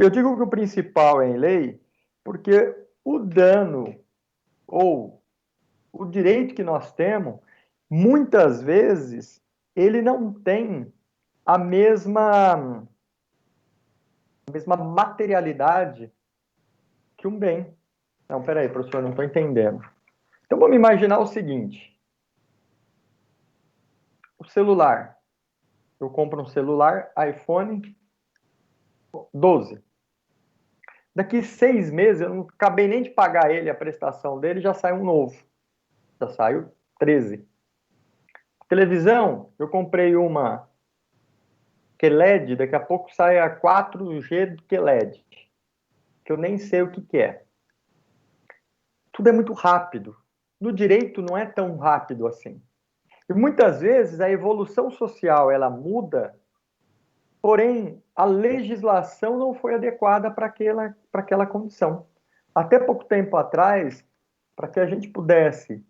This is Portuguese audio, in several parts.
Eu digo que o principal é em lei, porque o dano ou o direito que nós temos, muitas vezes, ele não tem a mesma materialidade que um bem. Não, peraí, professor, não estou entendendo. Então vamos imaginar o seguinte: o celular. Eu compro um celular iPhone 12. Daqui 6 meses, eu não acabei nem de pagar ele, a prestação dele, já sai um novo. Já saiu 13. Televisão, eu comprei uma QLED, daqui a pouco sai a 4G do QLED, que eu nem sei o que que é. Tudo é muito rápido. No direito não é tão rápido assim. E muitas vezes a evolução social ela muda, porém a legislação não foi adequada para aquela condição. Até pouco tempo atrás, para que a gente pudesse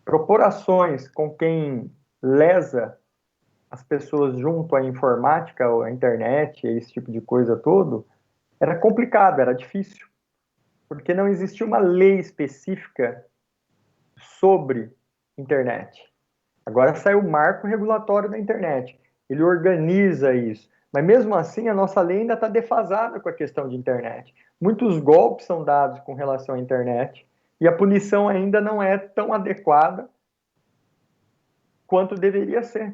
propor ações com quem lesa as pessoas junto à informática, à internet, esse tipo de coisa todo, era complicado, era difícil, porque não existia uma lei específica sobre internet. Agora saiu o marco regulatório da internet, ele organiza isso, mas mesmo assim a nossa lei ainda está defasada com a questão de internet. Muitos golpes são dados com relação à internet e a punição ainda não é tão adequada quanto deveria ser.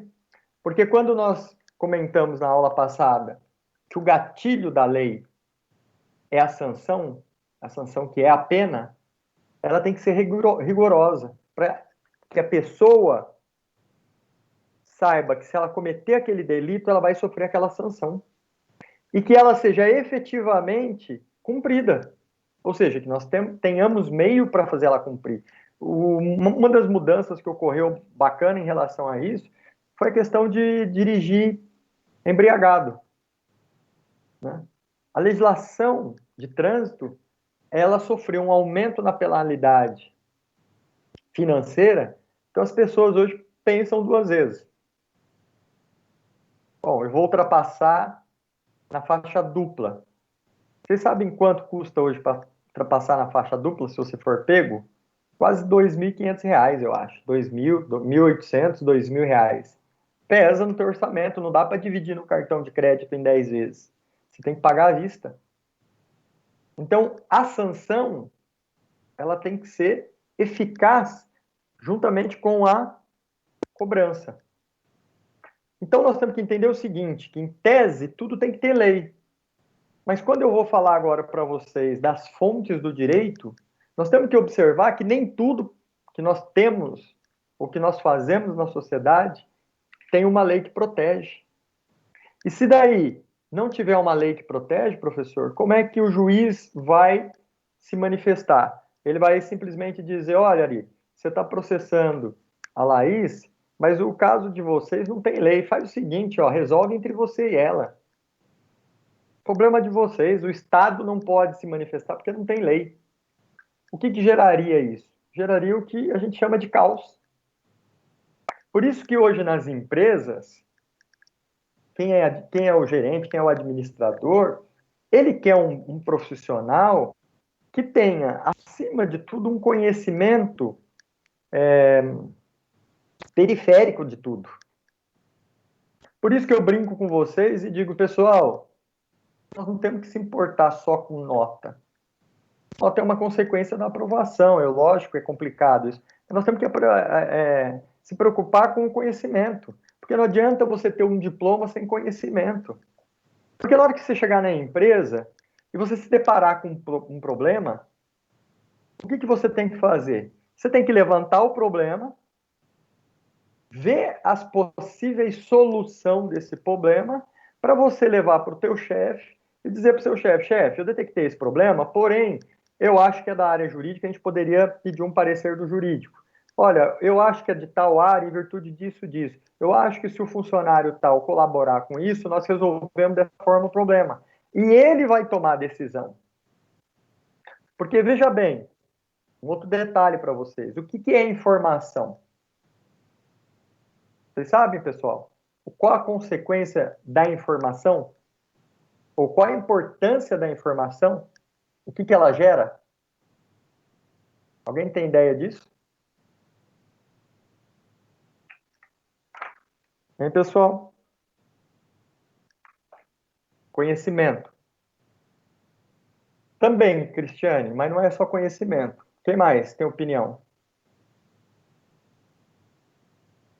Porque quando nós comentamos na aula passada que o gatilho da lei é a sanção que é a pena, ela tem que ser rigorosa para que a pessoa saiba que se ela cometer aquele delito, ela vai sofrer aquela sanção e que ela seja efetivamente cumprida. Ou seja, que nós tenhamos meio para fazer ela cumprir. Uma das mudanças que ocorreu bacana em relação a isso foi a questão de dirigir embriagado. Né? A legislação de trânsito ela sofreu um aumento na penalidade financeira, então as pessoas hoje pensam duas vezes. Bom, eu vou ultrapassar na faixa dupla. Vocês sabem quanto custa hoje para ultrapassar na faixa dupla se você for pego? Quase R$ 2.500, eu acho. 2.000, 1.800, R$ 2.000. Pesa no teu orçamento, não dá para dividir no cartão de crédito em 10 vezes. Você tem que pagar à vista. Então, a sanção, ela tem que ser eficaz juntamente com a cobrança. Então, nós temos que entender o seguinte, que em tese, tudo tem que ter lei. Mas quando eu vou falar agora para vocês das fontes do direito, nós temos que observar que nem tudo que nós temos ou que nós fazemos na sociedade tem uma lei que protege. E se daí não tiver uma lei que protege, professor, como é que o juiz vai se manifestar? Ele vai simplesmente dizer: olha, Ari, você está processando a Laís, mas o caso de vocês não tem lei. Faz o seguinte, ó, resolve entre você e ela. Problema de vocês, o Estado não pode se manifestar porque não tem lei. O que geraria isso? Geraria o que a gente chama de caos. Por isso que hoje nas empresas, quem é o gerente, quem é o administrador, ele quer um profissional que tenha, acima de tudo, um conhecimento periférico de tudo. Por isso que eu brinco com vocês e digo, pessoal, nós não temos que se importar só com nota. Nota é uma consequência da aprovação, é lógico, é complicado isso. Nós temos que se preocupar com o conhecimento, porque não adianta você ter um diploma sem conhecimento. Porque na hora que você chegar na empresa e você se deparar com um problema, o que você tem que fazer? Você tem que levantar o problema, ver as possíveis soluções desse problema, para você levar para o teu chefe e dizer para o seu chefe, chefe, eu detectei esse problema, porém, eu acho que é da área jurídica, a gente poderia pedir um parecer do jurídico. Olha, eu acho que é de tal área em virtude disso, disso. Eu acho que se o funcionário tal colaborar com isso, nós resolvemos dessa forma o problema. E ele vai tomar a decisão. Porque, veja bem, um outro detalhe para vocês. O que é informação? Vocês sabem, pessoal? qual a consequência da informação? Ou qual a importância da informação? O que ela gera? Alguém tem ideia disso? Hein, pessoal? Conhecimento. Também, Cristiane, mas não é só conhecimento. Quem mais tem opinião?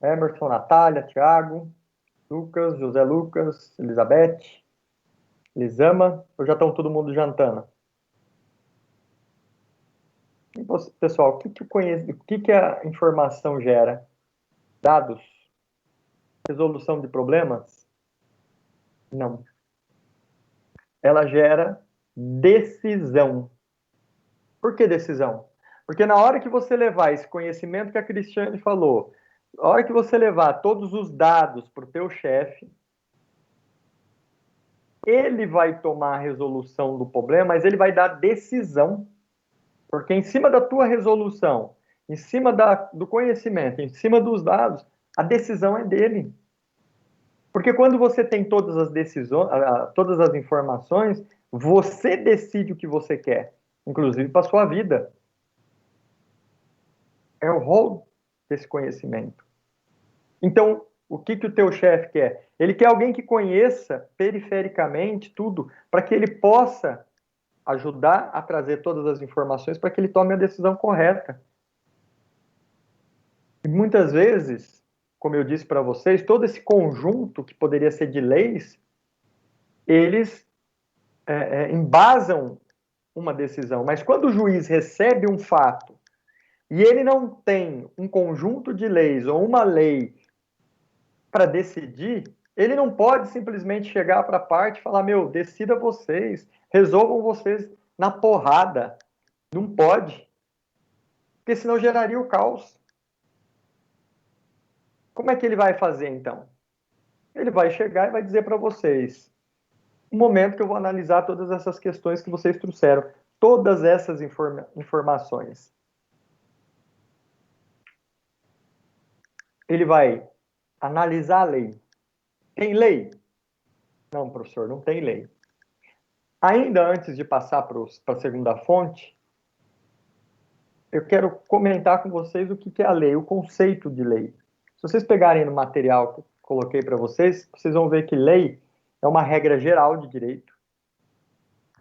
Emerson, Natália, Thiago, Lucas, José Lucas, Elizabeth, Lisama, ou já estão todo mundo jantando? E você, pessoal, o que a informação gera? Dados? Resolução de problemas? Não. Ela gera decisão. Por que decisão? Porque na hora que você levar esse conhecimento que a Cristiane falou, na hora que você levar todos os dados para o teu chefe, ele vai tomar a resolução do problema, mas ele vai dar decisão. Porque em cima da tua resolução, em cima do conhecimento, em cima dos dados, a decisão é dele. Porque quando você tem todas as decisões, todas as informações, você decide o que você quer, inclusive para sua vida. É o rol desse conhecimento. Então, o que o teu chefe quer? Ele quer alguém que conheça perifericamente tudo, para que ele possa ajudar a trazer todas as informações para que ele tome a decisão correta. E muitas vezes, como eu disse para vocês, todo esse conjunto que poderia ser de leis, eles embasam uma decisão. Mas quando o juiz recebe um fato e ele não tem um conjunto de leis ou uma lei para decidir, ele não pode simplesmente chegar para a parte e falar: meu, decida vocês, resolvam vocês na porrada. Não pode, porque senão geraria o caos. Como é que ele vai fazer então? Ele vai chegar e vai dizer para vocês: no momento que eu vou analisar todas essas questões que vocês trouxeram, todas essas informações. Ele vai analisar a lei. Tem lei? Não, professor, não tem lei. Ainda antes de passar para a segunda fonte, eu quero comentar com vocês o que é a lei, o conceito de lei. Se vocês pegarem no material que eu coloquei para vocês, vocês vão ver que lei é uma regra geral de direito.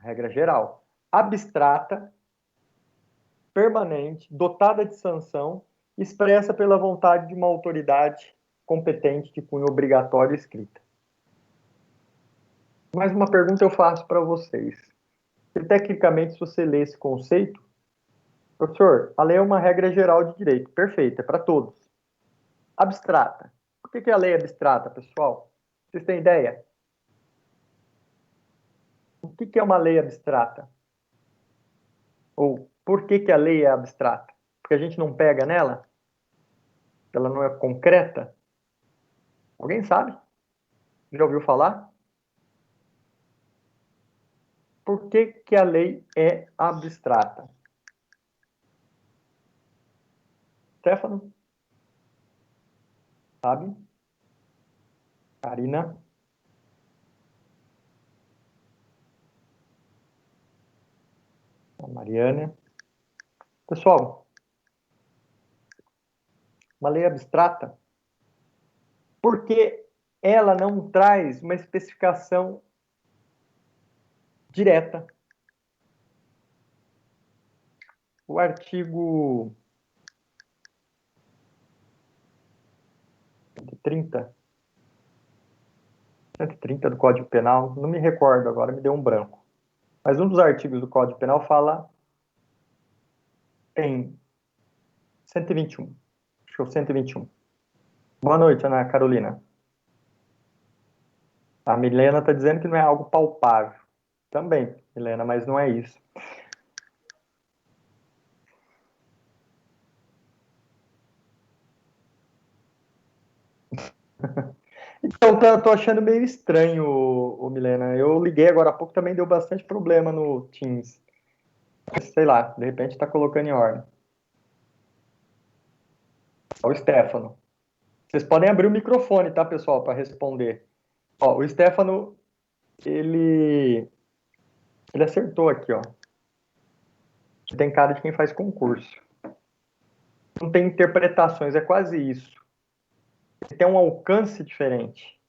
Regra geral. Abstrata, permanente, dotada de sanção, expressa pela vontade de uma autoridade competente de cunho obrigatório e escrita. Mais uma pergunta eu faço para vocês. Se, tecnicamente, se você lê esse conceito, professor, a lei é uma regra geral de direito, perfeita, é para todos. Abstrata. Por que a lei é abstrata, pessoal? Vocês têm ideia? O que é uma lei abstrata? Ou por que a lei é abstrata? Porque a gente não pega nela? Ela não é concreta? Alguém sabe? Já ouviu falar? Por que a lei é abstrata? Stefano? Sabe? Karina? A Mariana? Pessoal, uma lei abstrata, porque ela não traz uma especificação direta. O artigo 130, 130 do Código Penal, não me recordo agora, me deu um branco. Mas um dos artigos do Código Penal fala em 121. Acho que é o 121. Boa noite, Ana Carolina. A Milena está dizendo que não é algo palpável. Também, Milena, mas não é isso. Então, tô achando meio estranho, Milena. Eu liguei agora há pouco, também deu bastante problema no Teams. Sei lá, de repente está colocando em ordem. Ó, o Stefano. Vocês podem abrir o microfone, tá, pessoal, para responder. Ó, o Stefano, ele acertou aqui, ó. Tem cara de quem faz concurso. Não tem interpretações, é quase isso. Tem um alcance diferente.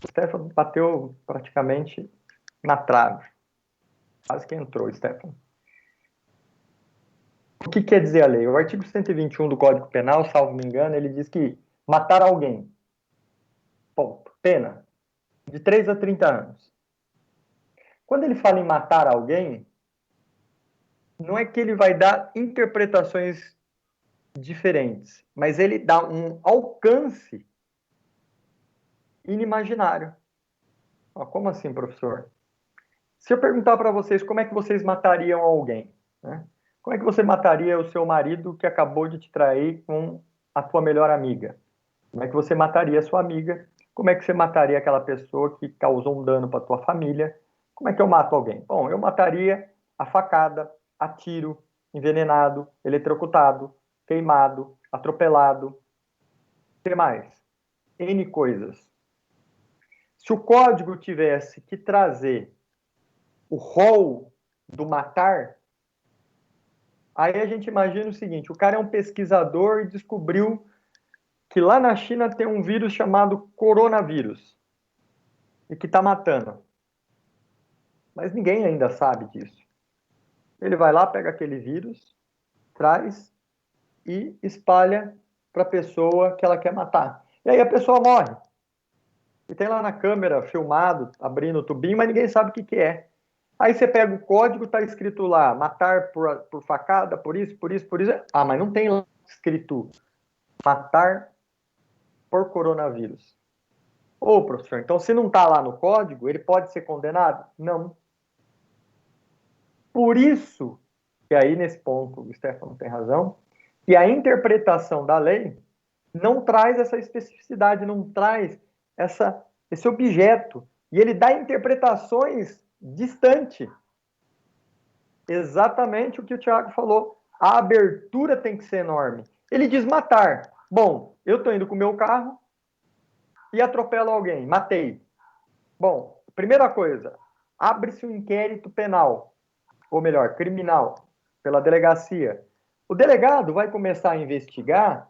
O Stefano bateu praticamente na trave. Quase que entrou, Stefano. O que quer dizer a lei? O artigo 121 do Código Penal, salvo me engano, ele diz que matar alguém, ponto, pena, de 3 a 30 anos. Quando ele fala em matar alguém, não é que ele vai dar interpretações diferentes, mas ele dá um alcance inimaginário. Como assim, professor? Se eu perguntar para vocês como é que vocês matariam alguém, né? Como é que você mataria o seu marido que acabou de te trair com a tua melhor amiga? Como é que você mataria a sua amiga? Como é que você mataria aquela pessoa que causou um dano para tua família? Como é que eu mato alguém? Bom, eu mataria a facada, a tiro, envenenado, eletrocutado, queimado, atropelado. O que mais? N coisas. Se o código tivesse que trazer o rol do matar, aí a gente imagina o seguinte: o cara é um pesquisador e descobriu que lá na China tem um vírus chamado coronavírus e que está matando. Mas ninguém ainda sabe disso. Ele vai lá, pega aquele vírus, traz e espalha para a pessoa que ela quer matar. E aí a pessoa morre. E tem lá na câmera, filmado, abrindo o tubinho, mas ninguém sabe o que, que é. Aí você pega o código, está escrito lá, matar por facada, por isso, por isso, por isso. Ah, mas não tem lá escrito matar por coronavírus. Ô, professor, então se não está lá no código, ele pode ser condenado? Não. Por isso, que aí nesse ponto o Stefano tem razão, que a interpretação da lei não traz essa especificidade, não traz esse objeto. E ele dá interpretações distantes. Exatamente o que o Tiago falou. A abertura tem que ser enorme. Ele diz matar. Bom, eu estou indo com o meu carro e atropelo alguém, matei. Bom, primeira coisa, abre-se um inquérito penal, ou melhor, criminal, pela delegacia. O delegado vai começar a investigar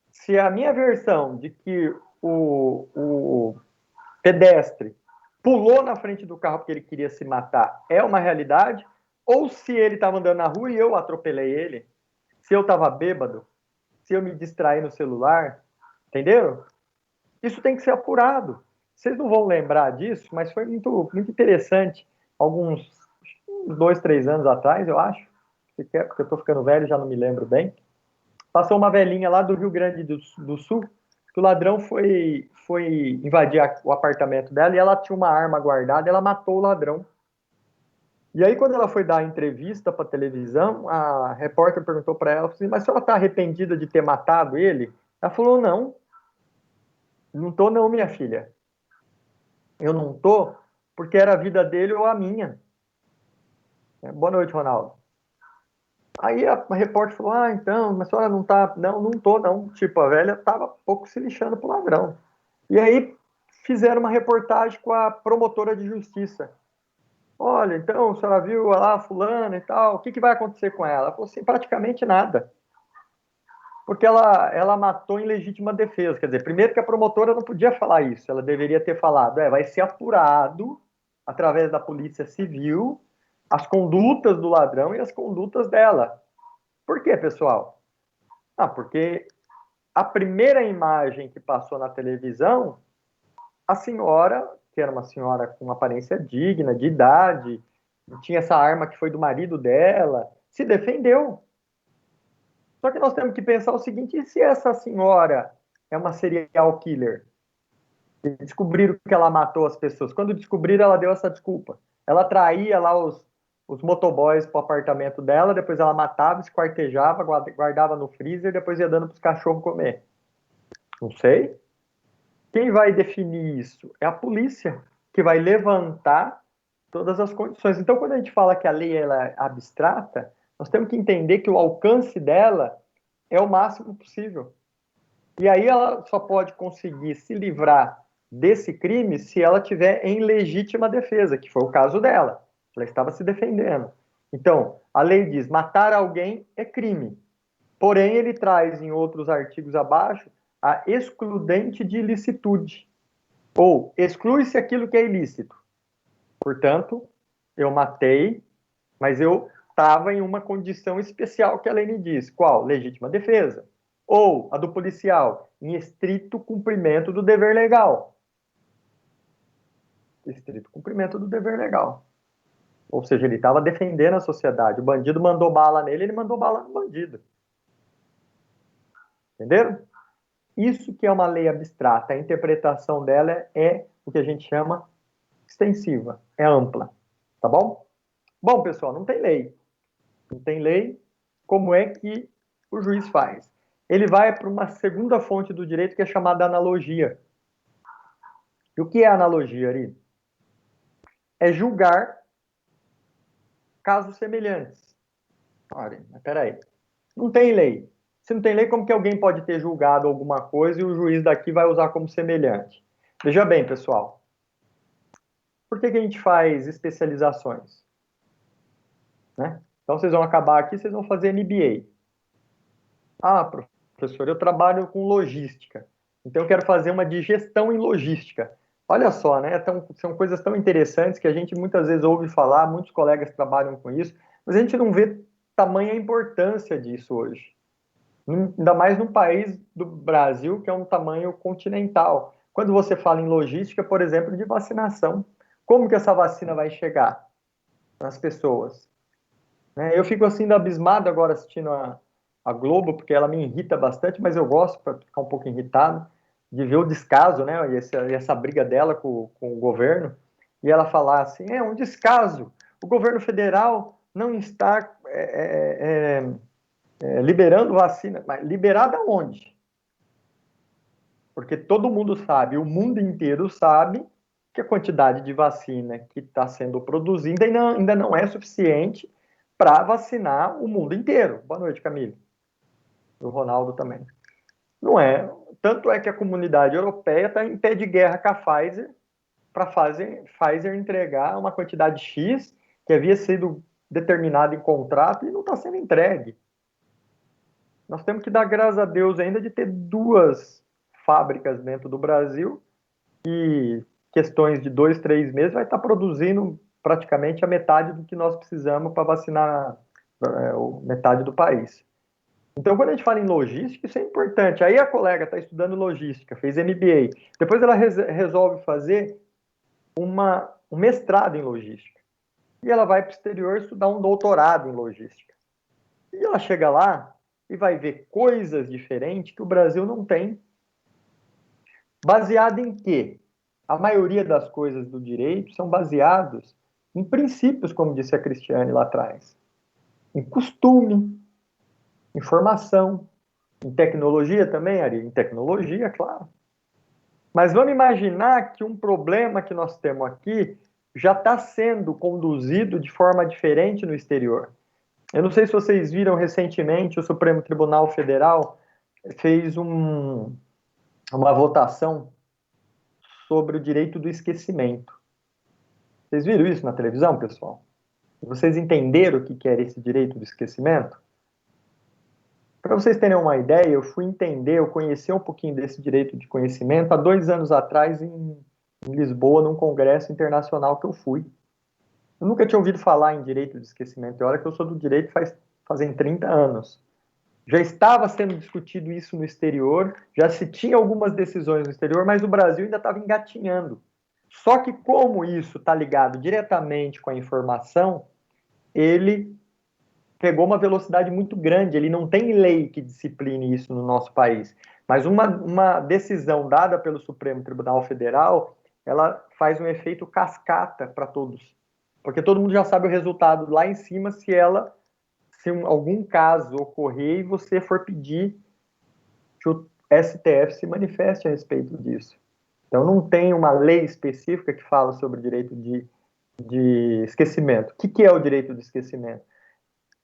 se a minha versão de que o pedestre pulou na frente do carro porque ele queria se matar é uma realidade, ou se ele estava andando na rua e eu atropelei ele, se eu estava bêbado, se eu me distraí no celular, entenderam? Isso tem que ser apurado. Vocês não vão lembrar disso, mas foi muito, muito interessante. Alguns 2, 3 anos atrás, eu acho, porque eu estou ficando velho, já não me lembro bem. Passou uma velhinha lá do Rio Grande do Sul, que o ladrão foi invadir o apartamento dela e ela tinha uma arma guardada, ela matou o ladrão. E aí, quando ela foi dar a entrevista para a televisão, a repórter perguntou para ela, assim, mas a senhora está arrependida de ter matado ele? Ela falou, não, não tô não, minha filha. Eu não tô porque era a vida dele ou a minha. Boa noite, Ronaldo. Aí a repórter falou, então, mas a senhora não tá... Não, não tô, não. Tipo, a velha tava pouco se lixando pro ladrão. E aí fizeram uma reportagem com a promotora de justiça. Olha, então, a senhora viu lá fulana e tal, o que, que vai acontecer com ela? Ela falou assim, praticamente nada. Porque ela matou em legítima defesa. Quer dizer, primeiro que a promotora não podia falar isso, ela deveria ter falado, vai ser apurado através da polícia civil as condutas do ladrão e as condutas dela. Por quê, pessoal? Porque a primeira imagem que passou na televisão, a senhora, que era uma senhora com aparência digna, de idade, tinha essa arma que foi do marido dela, se defendeu. Só que nós temos que pensar o seguinte, e se essa senhora é uma serial killer? E descobriram que ela matou as pessoas. Quando descobriram, ela deu essa desculpa. Ela traía lá os motoboys para o apartamento dela, depois ela matava, esquartejava, guardava no freezer, depois ia dando para os cachorros comer. Não sei. Quem vai definir isso? É a polícia, que vai levantar todas as condições. Então, quando a gente fala que a lei ela é abstrata, nós temos que entender que o alcance dela é o máximo possível. E aí ela só pode conseguir se livrar desse crime se ela tiver em legítima defesa, que foi o caso dela. Ela estava se defendendo. Então, a lei diz: matar alguém é crime. Porém, ele traz em outros artigos abaixo a excludente de ilicitude. Ou exclui-se aquilo que é ilícito. Portanto, eu matei, mas eu estava em uma condição especial que a lei me diz. Qual? Legítima defesa. Ou a do policial, em estrito cumprimento do dever legal. Estrito cumprimento do dever legal. Ou seja, ele estava defendendo a sociedade. O bandido mandou bala nele, ele mandou bala no bandido. Entenderam? Isso que é uma lei abstrata. A interpretação dela é o que a gente chama extensiva, é ampla. Tá bom? Bom, pessoal, não tem lei. Não tem lei. Como é que o juiz faz? Ele vai para uma segunda fonte do direito que é chamada analogia. E o que é analogia, Ari? É julgar casos semelhantes. Olha, mas peraí. Não tem lei. Se não tem lei, como que alguém pode ter julgado alguma coisa e o juiz daqui vai usar como semelhante? Veja bem, pessoal. Por que a gente faz especializações? Né? Então, vocês vão acabar aqui, vocês vão fazer MBA. Ah, professor, eu trabalho com logística. Então, eu quero fazer uma de gestão em logística. Olha só, né? São coisas tão interessantes que a gente muitas vezes ouve falar, muitos colegas trabalham com isso, mas a gente não vê tamanha importância disso hoje. Ainda mais num país do Brasil, que é um tamanho continental. Quando você fala em logística, por exemplo, de vacinação, como que essa vacina vai chegar nas pessoas? Né? Eu fico assim abismado agora assistindo a Globo, porque ela me irrita bastante, mas eu gosto, para ficar um pouco irritado, de ver o descaso, né? E essa briga dela com o governo, e ela falar assim: é um descaso, o governo federal não está liberando vacina. Mas liberada onde? Porque todo mundo sabe, o mundo inteiro sabe que a quantidade de vacina que está sendo produzida ainda não é suficiente para vacinar o mundo inteiro. Boa noite, Camille. O Ronaldo também. Não é. Tanto é que a comunidade europeia está em pé de guerra com a Pfizer para Pfizer entregar uma quantidade X que havia sido determinada em contrato e não está sendo entregue. Nós temos que dar graças a Deus ainda de ter duas fábricas dentro do Brasil e questões de 2, 3 meses vai estar produzindo praticamente a metade do que nós precisamos para vacinar metade do país. Então, quando a gente fala em logística, isso é importante. Aí a colega está estudando logística, fez MBA. Depois ela resolve fazer um mestrado em logística. E ela vai para o exterior estudar um doutorado em logística. E ela chega lá e vai ver coisas diferentes que o Brasil não tem. Baseado em quê? A maioria das coisas do direito são baseados em princípios, como disse a Cristiane lá atrás. Em costume, em formação, em tecnologia também, Ari? Em tecnologia, claro. Mas vamos imaginar que um problema que nós temos aqui já está sendo conduzido de forma diferente no exterior. Eu não sei se vocês viram recentemente, o Supremo Tribunal Federal fez uma votação sobre o direito do esquecimento. Vocês viram isso na televisão, pessoal? Vocês entenderam o que era esse direito do esquecimento? Para vocês terem uma ideia, eu fui entender, eu conheci um pouquinho desse direito de conhecimento há 2 anos atrás em Lisboa, num congresso internacional que eu fui. Eu nunca tinha ouvido falar em direito de esquecimento, e olha que eu sou do direito fazem 30 anos. Já estava sendo discutido isso no exterior, já se tinha algumas decisões no exterior, mas o Brasil ainda estava engatinhando. Só que como isso está ligado diretamente com a informação, ele pegou uma velocidade muito grande. Ele não tem lei que discipline isso no nosso país. Mas uma decisão dada pelo Supremo Tribunal Federal, ela faz um efeito cascata para todos. Porque todo mundo já sabe o resultado lá em cima se algum caso ocorrer e você for pedir que o STF se manifeste a respeito disso. Então, não tem uma lei específica que fala sobre o direito de esquecimento. O que é o direito de esquecimento?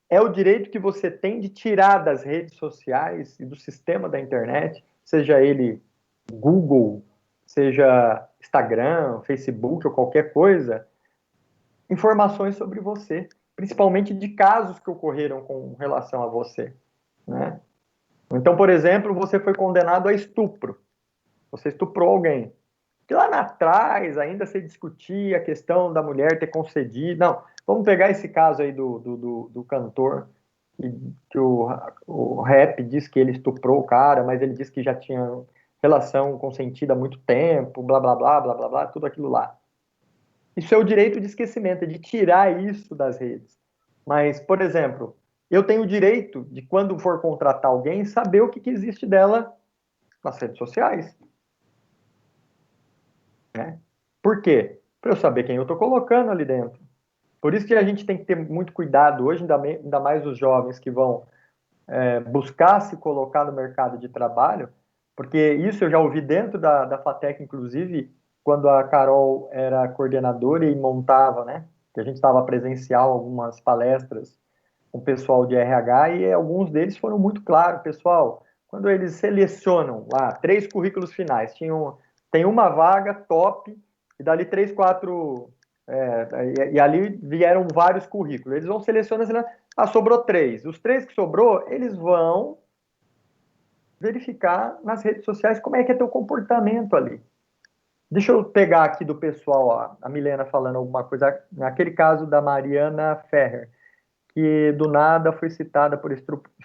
É o direito que você tem de tirar das redes sociais e do sistema da internet seja ele Google, seja Instagram, Facebook ou qualquer coisa, informações sobre você, principalmente de casos que ocorreram com relação a você, né? Então, por exemplo, você foi condenado a estupro, você estuprou alguém. Que lá atrás ainda se discutia a questão da mulher ter concedido. Não, vamos pegar esse caso aí do cantor, que o rap diz que ele estuprou o cara, mas ele disse que já tinha relação consentida há muito tempo, blá, blá, blá, blá, blá, blá, tudo aquilo lá. Isso é o direito de esquecimento, é de tirar isso das redes. Mas, por exemplo, eu tenho o direito de, quando for contratar alguém, saber o que existe dela nas redes sociais. Né? Por quê? Para eu saber quem eu estou colocando ali dentro. Por isso que a gente tem que ter muito cuidado hoje, ainda mais os jovens que vão buscar se colocar no mercado de trabalho, porque isso eu já ouvi dentro da FATEC, inclusive, quando a Carol era coordenadora e montava, né? Que a gente estava presencial algumas palestras com o pessoal de RH e alguns deles foram muito claros, pessoal, quando eles selecionam lá 3 currículos finais, tem uma vaga top e dali 3, 4 e ali vieram vários currículos. Eles vão selecionando, sobrou 3. Os 3 que sobrou, eles vão verificar nas redes sociais como é que é teu comportamento ali. Deixa eu pegar aqui do pessoal, ó, a Milena falando alguma coisa, naquele caso da Mariana Ferrer, que do nada foi citada por estupro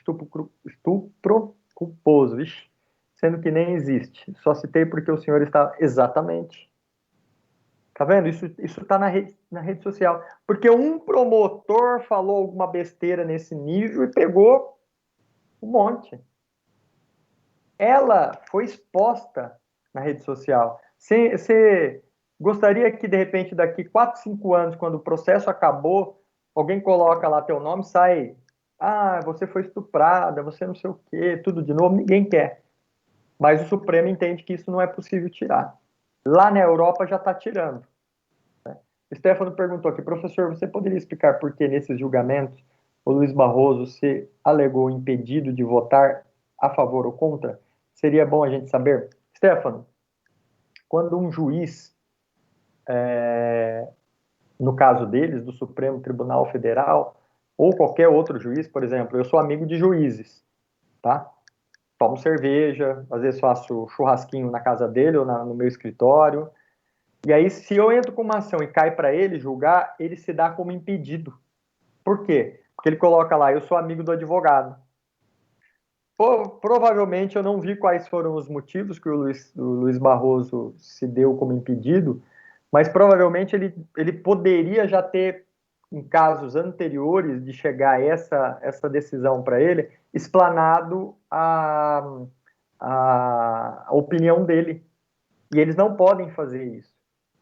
culposo, vixe, sendo que nem existe. Só citei porque o senhor está exatamente. Tá vendo? Isso tá na rede social. Porque um promotor falou alguma besteira nesse nível e pegou um monte. Ela foi exposta na rede social. Você gostaria que, de repente, daqui 4, 5 anos, quando o processo acabou, alguém coloca lá teu nome, sai, você foi estuprada, você não sei o quê, tudo de novo, ninguém quer. Mas o Supremo entende que isso não é possível tirar. Lá na Europa já está tirando. Stefano perguntou aqui, professor, você poderia explicar por que nesses julgamentos o Luiz Barroso se alegou impedido de votar a favor ou contra? Seria bom a gente saber. Stefano, quando um juiz, no caso deles, do Supremo Tribunal Federal, ou qualquer outro juiz, por exemplo, eu sou amigo de juízes, tá? Tomo cerveja, às vezes faço churrasquinho na casa dele ou no meu escritório. E aí, se eu entro com uma ação e cai para ele julgar, ele se dá como impedido. Por quê? Porque ele coloca lá, eu sou amigo do advogado. Provavelmente eu não vi quais foram os motivos que o Luiz Barroso se deu como impedido, mas provavelmente ele poderia já ter, em casos anteriores de chegar essa decisão para ele, explanado a opinião dele. E eles não podem fazer isso.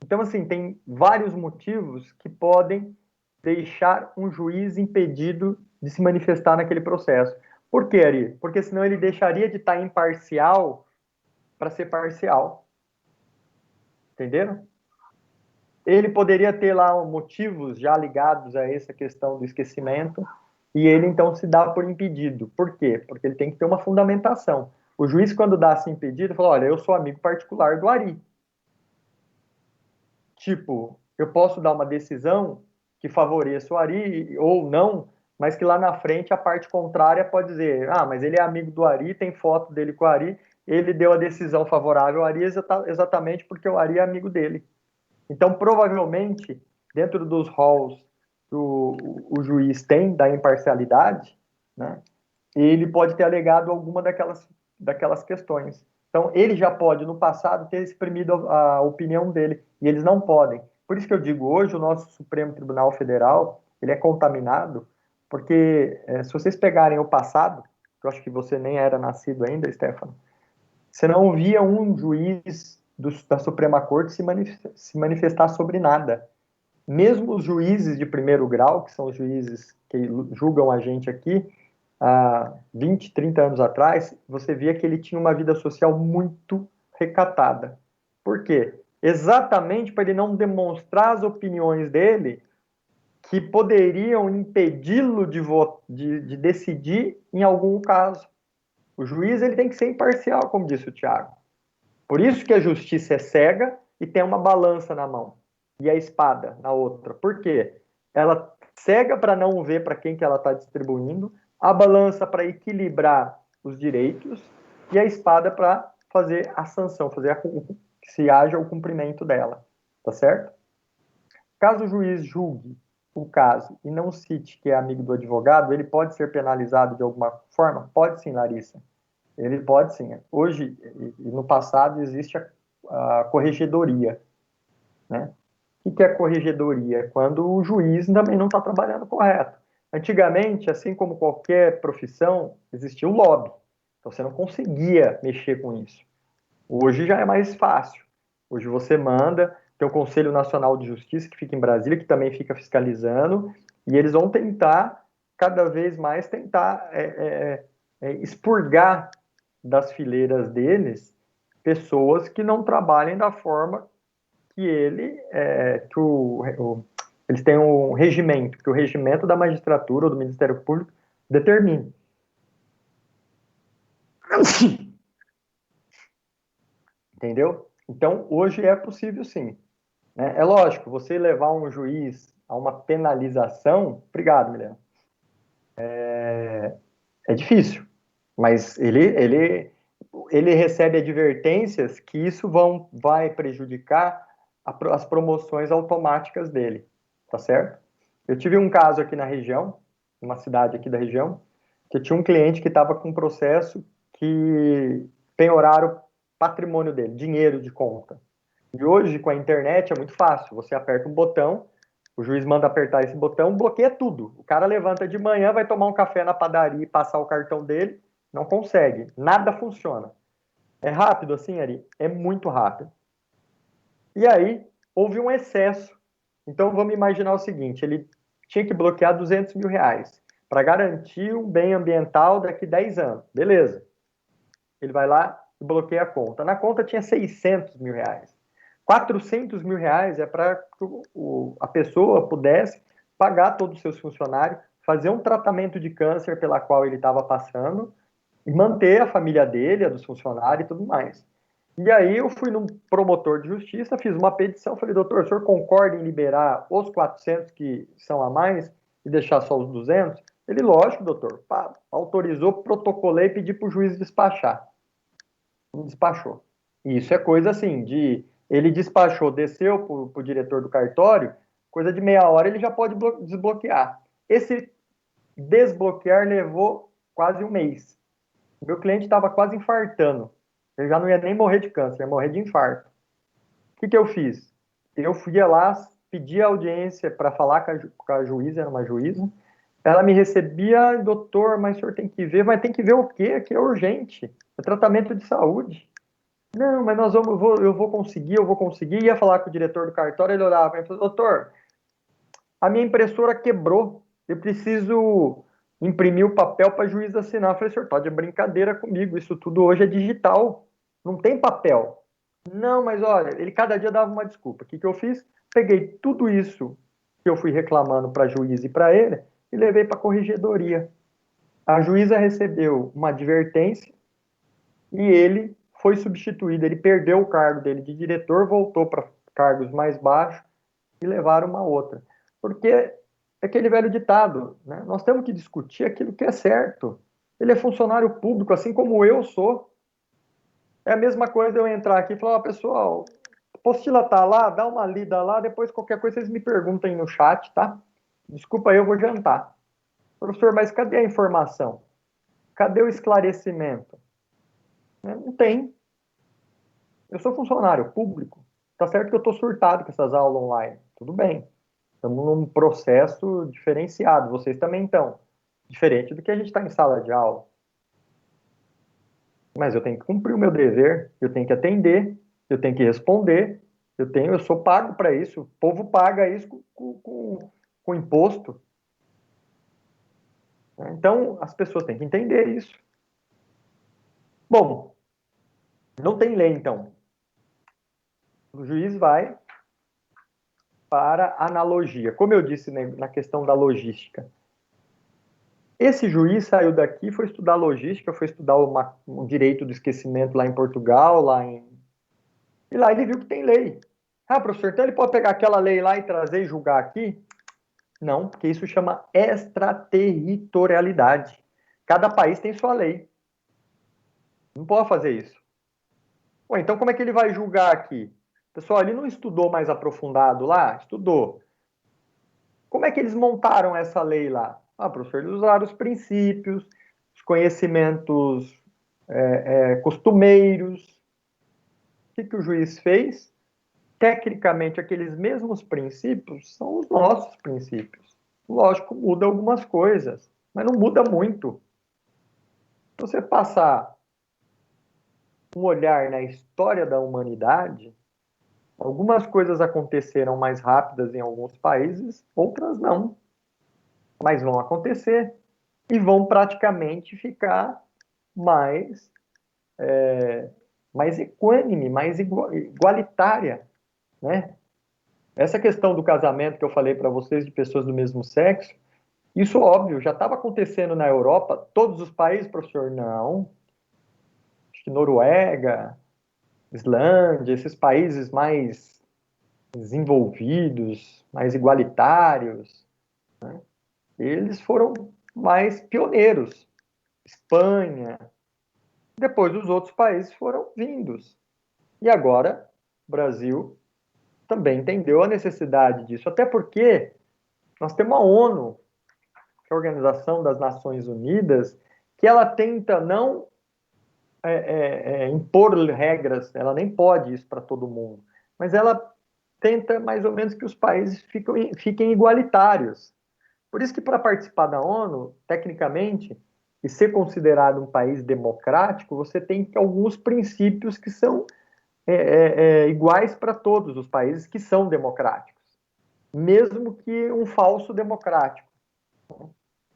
Então, assim, tem vários motivos que podem deixar um juiz impedido de se manifestar naquele processo. Por quê, Ari? Porque senão ele deixaria de estar imparcial para ser parcial. Entenderam? Ele poderia ter lá motivos já ligados a essa questão do esquecimento e ele então se dá por impedido. Por quê? Porque ele tem que ter uma fundamentação. O juiz, quando dá se impedido, fala: olha, eu sou amigo particular do Ari. Tipo, eu posso dar uma decisão que favoreça o Ari ou não, mas que lá na frente a parte contrária pode dizer: mas ele é amigo do Ari, tem foto dele com o Ari, ele deu a decisão favorável ao Ari exatamente porque o Ari é amigo dele. Então, provavelmente, dentro dos halls que o juiz tem da imparcialidade, né, ele pode ter alegado alguma daquelas questões. Então, ele já pode, no passado, ter exprimido a opinião dele, e eles não podem. Por isso que eu digo, hoje, o nosso Supremo Tribunal Federal, ele é contaminado, porque se vocês pegarem o passado, eu acho que você nem era nascido ainda, Stefano, você não via um juiz da Suprema Corte se manifestar sobre nada. Mesmo os juízes de primeiro grau, que são os juízes que julgam a gente aqui, há 20, 30 anos atrás, você via que ele tinha uma vida social muito recatada. Por quê? Exatamente para ele não demonstrar as opiniões dele que poderiam impedi-lo de decidir em algum caso. O juiz ele tem que ser imparcial, como disse o Tiago. Por isso que a justiça é cega e tem uma balança na mão e a espada na outra. Por quê? Ela cega para não ver para quem que ela está distribuindo, a balança para equilibrar os direitos e a espada para fazer a sanção, fazer que se haja o cumprimento dela. Tá certo? Caso o juiz julgue o caso e não cite que é amigo do advogado, ele pode ser penalizado de alguma forma? Pode sim, Larissa. Ele pode sim. Hoje e no passado existe a corregedoria, né? O que é corregedoria? É quando o juiz também não está trabalhando correto. Antigamente, assim como qualquer profissão, existia o lobby. Então você não conseguia mexer com isso. Hoje já é mais fácil. Hoje você manda, tem o Conselho Nacional de Justiça, que fica em Brasília, que também fica fiscalizando, e eles vão tentar, cada vez mais, tentar expurgar das fileiras deles pessoas que não trabalhem da forma que eles têm um regimento, que o regimento da magistratura ou do Ministério Público determina. Entendeu? Então, hoje é possível sim. Né? É lógico, você levar um juiz a uma penalização, obrigado, Milena, é difícil, mas ele recebe advertências que isso vai prejudicar as promoções automáticas dele, tá certo? Eu tive um caso aqui na região, uma cidade aqui da região, que eu tinha um cliente que estava com um processo que penhoraram patrimônio dele, dinheiro de conta. E hoje, com a internet, é muito fácil. Você aperta um botão, o juiz manda apertar esse botão, bloqueia tudo. O cara levanta de manhã, vai tomar um café na padaria e passar o cartão dele, não consegue. Nada funciona. É rápido assim, Ari? É muito rápido. E aí, houve um excesso. Então, vamos imaginar o seguinte, ele tinha que bloquear R$ 200 mil para garantir um bem ambiental daqui 10 anos. Beleza. Ele vai lá e bloqueia a conta. Na conta tinha R$ 600 mil. R$ 400 mil é para que a pessoa pudesse pagar todos os seus funcionários, fazer um tratamento de câncer pela qual ele estava passando e manter a família dele, a dos funcionários e tudo mais. E aí eu fui num promotor de justiça, fiz uma petição, falei, doutor, o senhor concorda em liberar os 400 que são a mais e deixar só os 200? Ele, lógico, doutor, pá, autorizou, protocolei e pedi para o juiz despachar. Despachou. E isso é coisa assim, de ele despachou, desceu para o diretor do cartório, coisa de meia hora ele já pode desbloquear. Esse desbloquear levou quase um mês. O meu cliente estava quase infartando. Ele já não ia nem morrer de câncer, ia morrer de infarto. O que eu fiz? Eu fui lá, pedi audiência para falar com a juíza, era uma juíza. Ela me recebia, doutor, mas o senhor tem que ver, mas tem que ver o quê? Que é urgente. É tratamento de saúde. Não, mas eu vou conseguir. Ia falar com o diretor do cartório, ele olhava para mim e falou, doutor, a minha impressora quebrou, eu preciso imprimir o papel para a juíza assinar. Eu falei, senhor, tá de brincadeira comigo, isso tudo hoje é digital, não tem papel. Não, mas olha, ele cada dia dava uma desculpa. O que eu fiz? Peguei tudo isso que eu fui reclamando para a juíza e para ele e levei para a corregedoria. A juíza recebeu uma advertência e ele foi substituído. Ele perdeu o cargo dele de diretor, voltou para cargos mais baixos e levaram uma outra. Porque é aquele velho ditado, né? Nós temos que discutir aquilo que é certo. Ele é funcionário público, assim como eu sou. É a mesma coisa eu entrar aqui e falar, oh, pessoal, a apostila tá lá, dá uma lida lá, depois qualquer coisa vocês me perguntem no chat, tá? Desculpa aí, eu vou jantar. Professor, mas cadê a informação? Cadê o esclarecimento? Não tem. Eu sou funcionário público. Tá certo que eu estou surtado com essas aulas online. Tudo bem. Estamos num processo diferenciado. Vocês também estão. Diferente do que a gente está em sala de aula. Mas eu tenho que cumprir o meu dever, eu tenho que atender, eu tenho que responder, eu sou pago para isso. O povo paga isso com imposto. Então, as pessoas têm que entender isso. Bom, não tem lei, então. O juiz vai para analogia. Como eu disse, né, na questão da logística, Esse juiz saiu daqui, foi estudar logística, foi estudar o direito do esquecimento lá em Portugal, e lá ele viu que tem lei. Ah, professor, então ele pode pegar aquela lei lá e trazer e julgar aqui? Não, porque isso chama extraterritorialidade. Cada país tem sua lei. Não pode fazer isso. Ué, então como é que ele vai julgar aqui? Pessoal, ele não estudou mais aprofundado lá? Estudou. Como é que eles montaram essa lei lá? Ah, professor, eles usaram os princípios, os conhecimentos costumeiros. O que o juiz fez? Tecnicamente, aqueles mesmos princípios são os nossos princípios. Lógico, muda algumas coisas, mas não muda muito. Se você passar um olhar na história da humanidade, algumas coisas aconteceram mais rápidas em alguns países, outras não, mas vão acontecer e vão praticamente ficar mais, mais equânime, mais igualitária, né? Essa questão do casamento que eu falei para vocês de pessoas do mesmo sexo, isso óbvio, já estava acontecendo na Europa, todos os países, professor, não. Acho que Noruega, Islândia, esses países mais desenvolvidos, mais igualitários, né? Eles foram mais pioneiros. Espanha, depois os outros países foram vindos. E agora, o Brasil também entendeu a necessidade disso, até porque nós temos a ONU, que é a Organização das Nações Unidas, que ela tenta não impor regras, ela nem pode isso para todo mundo, mas ela tenta mais ou menos que os países fiquem igualitários. Por isso que para participar da ONU, tecnicamente, e ser considerado um país democrático, você tem alguns princípios que são iguais para todos os países que são democráticos, mesmo que um falso democrático.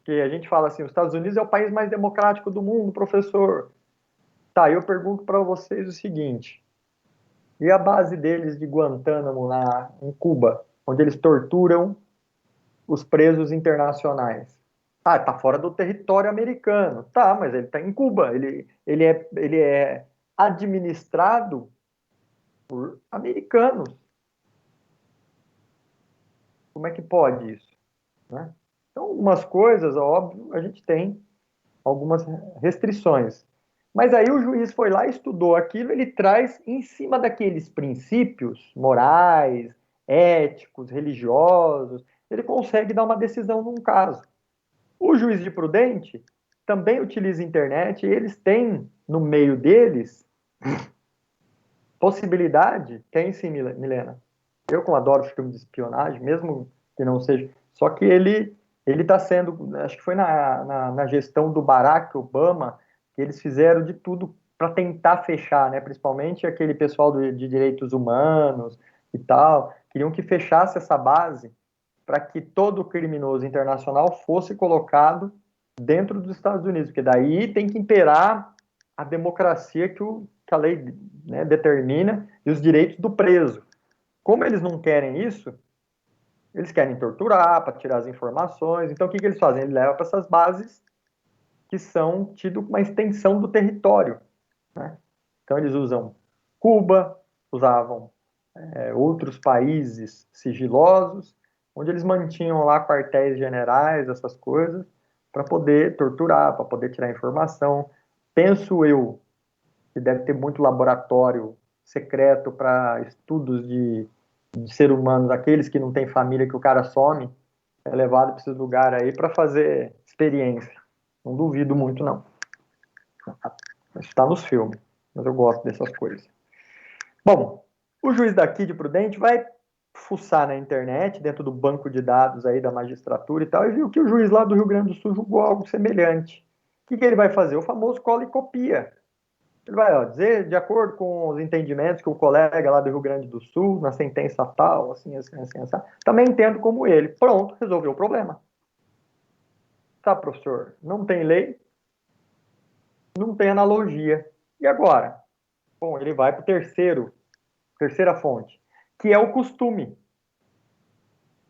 Que a gente fala assim, os Estados Unidos é o país mais democrático do mundo, professor. Tá, eu pergunto para vocês o seguinte: e a base deles de Guantánamo lá em Cuba, onde eles torturam os presos internacionais? Ah, tá fora do território americano. Tá, mas ele tá em Cuba. Ele é administrado por americanos. Como é que pode isso? Né? Então, algumas coisas, óbvio, a gente tem algumas restrições. Mas aí o juiz foi lá, estudou aquilo, ele traz em cima daqueles princípios morais, éticos, religiosos, ele consegue dar uma decisão num caso. O juiz de prudente também utiliza a internet e eles têm no meio deles possibilidade, tem sim, Milena. Eu, como adoro filme de espionagem, mesmo que não seja. Só que ele está sendo. Acho que foi na gestão do Barack Obama que eles fizeram de tudo para tentar fechar, né? Principalmente aquele pessoal de direitos humanos e tal. Queriam que fechasse essa base para que todo criminoso internacional fosse colocado dentro dos Estados Unidos, porque daí tem que imperar a democracia que a lei, né, determina e os direitos do preso. Como eles não querem isso, eles querem torturar para tirar as informações. Então, o que eles fazem? Eles levam para essas bases que são tido uma extensão do território. Né? Então, eles usam Cuba, usavam outros países sigilosos, onde eles mantinham lá quartéis generais, essas coisas, para poder torturar, para poder tirar informação. Penso eu que deve ter muito laboratório secreto para estudos de ser humanos, aqueles que não têm família, que o cara some, é levado para esses lugares aí para fazer experiência. Não duvido muito, não. Isso está nos filmes, mas eu gosto dessas coisas. Bom, o juiz daqui de Prudente vai fuçar na internet, dentro do banco de dados aí da magistratura e tal, e viu que o juiz lá do Rio Grande do Sul julgou algo semelhante. O que ele vai fazer? O famoso cola e copia. Ele vai dizer, de acordo com os entendimentos que o colega lá do Rio Grande do Sul, na sentença tal, assim, assim, assim, assim, também entendo como ele. Pronto, resolveu o problema. Tá, professor? Não tem lei, não tem analogia. E agora? Bom, ele vai para terceira fonte, que é o costume.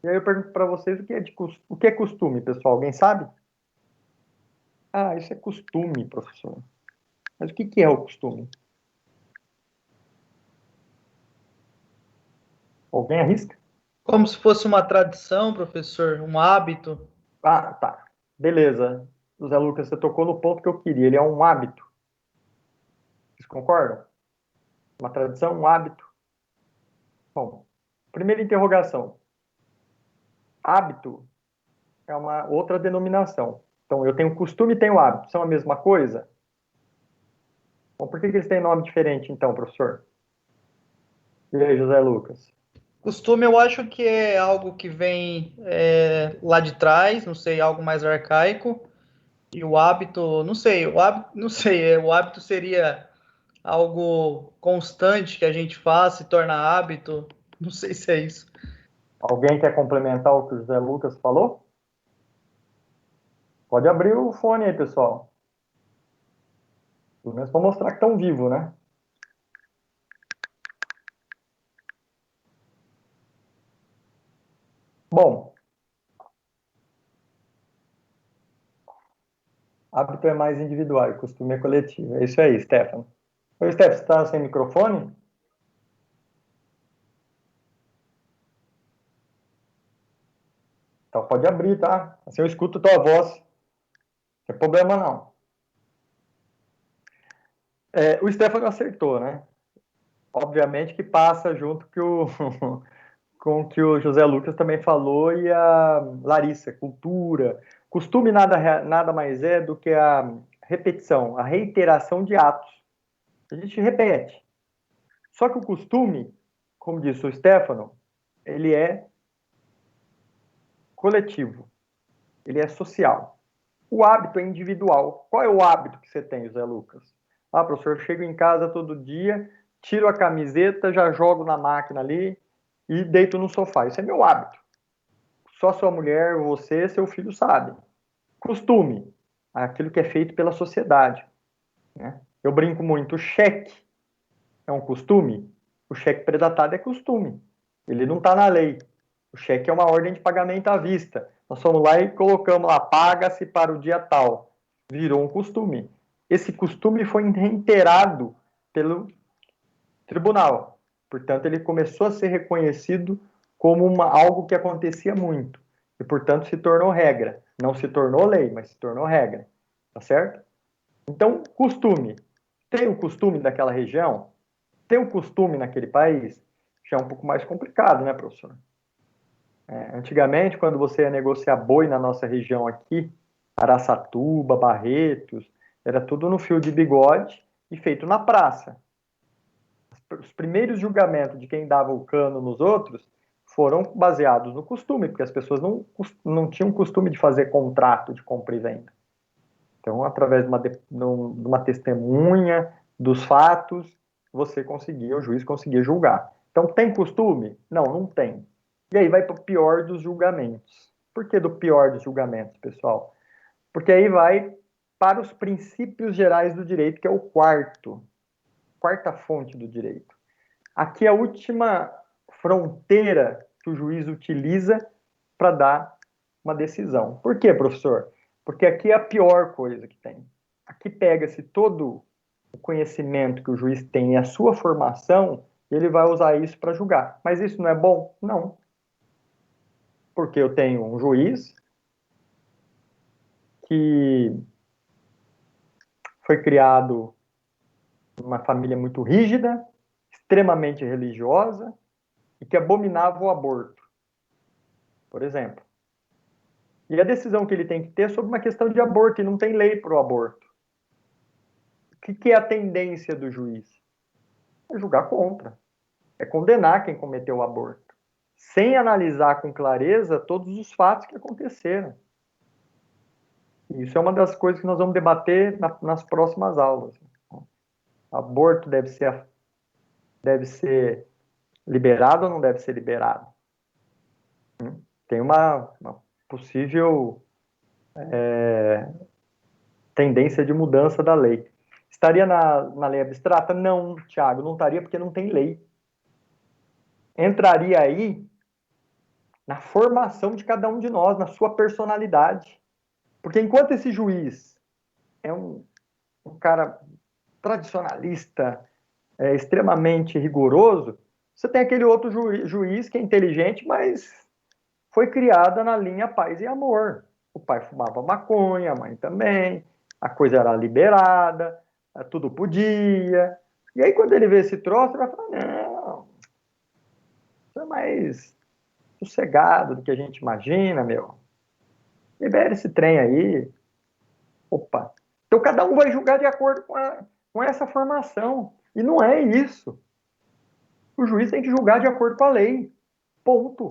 E aí eu pergunto para vocês o que é costume, pessoal? Alguém sabe? Ah, isso é costume, professor. Mas o que é o costume? Alguém arrisca? Como se fosse uma tradição, professor, um hábito. Ah, tá. Beleza. José Lucas, você tocou no ponto que eu queria. Ele é um hábito. Vocês concordam? Uma tradição, um hábito. Bom, primeira interrogação. Hábito é uma outra denominação. Então, eu tenho costume e tenho hábito. São a mesma coisa? Bom, por que eles têm nome diferente, então, professor? E aí, José Lucas? Costume, eu acho que é algo que vem lá de trás, não sei, algo mais arcaico. E o hábito, não sei, o hábito, não sei, o hábito seria algo constante que a gente faz, se torna hábito. Não sei se é isso. Alguém quer complementar o que o José Lucas falou? Pode abrir o fone aí, pessoal. Pelo menos para mostrar que estão vivos, né? Bom, hábito é mais individual e costume é coletivo. É isso aí, Stefano. Oi, Stefano, você está sem microfone? Então pode abrir, tá? Assim eu escuto a tua voz. Não tem problema não. O Stefano acertou, né? Obviamente que passa junto que com o que o José Lucas também falou e a Larissa, cultura. Costume nada mais é do que a repetição, a reiteração de atos. A gente repete. Só que o costume, como disse o Stefano, ele é coletivo, ele é social. O hábito é individual. Qual é o hábito que você tem, José Lucas? Ah, professor, eu chego em casa todo dia, tiro a camiseta, já jogo na máquina ali e deito no sofá. Isso é meu hábito. Só sua mulher, você, seu filho sabem. Costume, aquilo que é feito pela sociedade. Né? Eu brinco muito, o cheque é um costume? O cheque predatado é costume. Ele não está na lei. O cheque é uma ordem de pagamento à vista. Nós fomos lá e colocamos lá, paga-se para o dia tal. Virou um costume. Esse costume foi reiterado pelo tribunal. Portanto, ele começou a ser reconhecido como algo que acontecia muito. E, portanto, se tornou regra. Não se tornou lei, mas se tornou regra. Tá certo? Então, costume. Tem o costume daquela região? Tem o costume naquele país? Já é um pouco mais complicado, né, professor? Antigamente, quando você ia negociar boi na nossa região aqui, Araçatuba, Barretos, era tudo no fio de bigode e feito na praça. Os primeiros julgamentos de quem dava o cano nos outros foram baseados no costume, porque as pessoas não tinham costume de fazer contrato de compra e venda. Então, através de uma testemunha, dos fatos, você conseguia, o juiz conseguia julgar. Então, tem costume? Não, não tem. E aí vai para o pior dos julgamentos. Por que do pior dos julgamentos, pessoal? Porque aí vai para os princípios gerais do direito, que é o quarta fonte do direito. Aqui é a última fronteira que o juiz utiliza para dar uma decisão. Por quê, professor? Porque aqui é a pior coisa que tem. Aqui pega-se todo o conhecimento que o juiz tem e a sua formação, e ele vai usar isso para julgar. Mas isso não é bom? Não. Porque eu tenho um juiz que foi criado numa família muito rígida, extremamente religiosa e que abominava o aborto, por exemplo. E a decisão que ele tem que ter é sobre uma questão de aborto, e não tem lei para o aborto. O que é a tendência do juiz? É julgar contra, é condenar quem cometeu o aborto, sem analisar com clareza todos os fatos que aconteceram. E isso é uma das coisas que nós vamos debater nas próximas aulas. Aborto deve ser liberado ou não deve ser liberado? Tem uma possível tendência de mudança da lei. Estaria na lei abstrata? Não, Thiago, não estaria porque não tem lei. Entraria aí na formação de cada um de nós, na sua personalidade. Porque enquanto esse juiz é um cara tradicionalista, extremamente rigoroso, você tem aquele outro juiz que é inteligente, mas foi criada na linha paz e amor. O pai fumava maconha, a mãe também, a coisa era liberada, tudo podia. E aí, quando ele vê esse troço, ele vai falar: não, isso é mais sossegado do que a gente imagina, meu. Libera esse trem aí. Opa. Então, cada um vai julgar de acordo com essa formação. E não é isso. O juiz tem que julgar de acordo com a lei. Ponto.